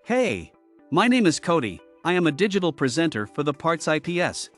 Hey, my name is Cody. I am a digital presenter for the PartsIPS.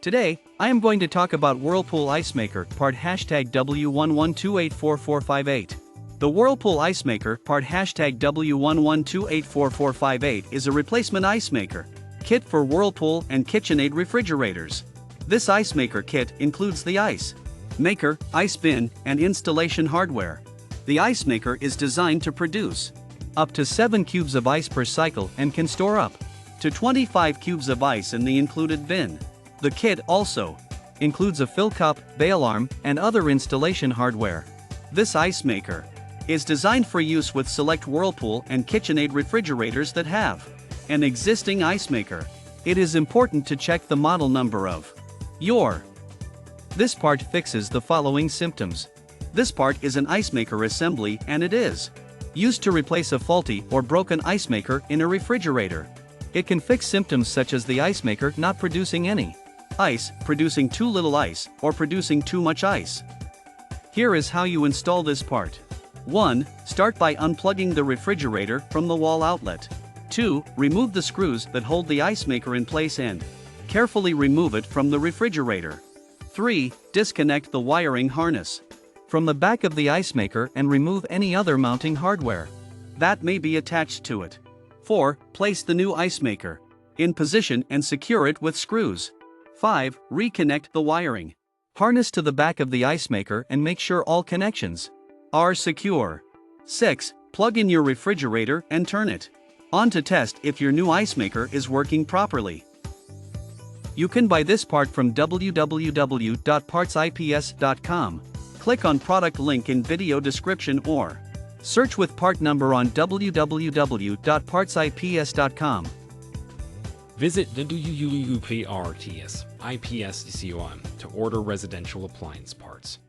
Today, I am going to talk about Whirlpool ICEMAKER part #W11284458. The Whirlpool ICEMAKER part #W11284458 is a replacement ice maker kit for Whirlpool and KitchenAid refrigerators. This ice maker kit includes the ice maker, ice bin, and installation hardware. The ice maker is designed to produce up to 7 cubes of ice per cycle and can store up to 25 cubes of ice in the included bin. The kit also includes a fill cup, bail arm, and other installation hardware. This ice maker is designed for use with select Whirlpool and KitchenAid refrigerators that have an existing ice maker. It is important to check the model number of your. This part fixes the following symptoms. This part is an ice maker assembly and it is used to replace a faulty or broken ice maker in a refrigerator. It can fix symptoms such as the ice maker not producing any ice, producing too little ice, or producing too much ice. Here is how you install this part. 1. Start by unplugging the refrigerator from the wall outlet. 2. Remove the screws that hold the ice maker in place and carefully remove it from the refrigerator. 3. Disconnect the wiring harness from the back of the ice maker and remove any other mounting hardware that may be attached to it. 4. Place the new ice maker in position and secure it with screws. 5. Reconnect the wiring harness to the back of the ice maker and make sure all connections are secure. 6. Plug in your refrigerator and turn it on to test if your new ice maker is working properly. You can buy this part from www.partsips.com. Click on product link in video description or search with part number on www.partsips.com. Visit www.partsips.com to order residential appliance parts.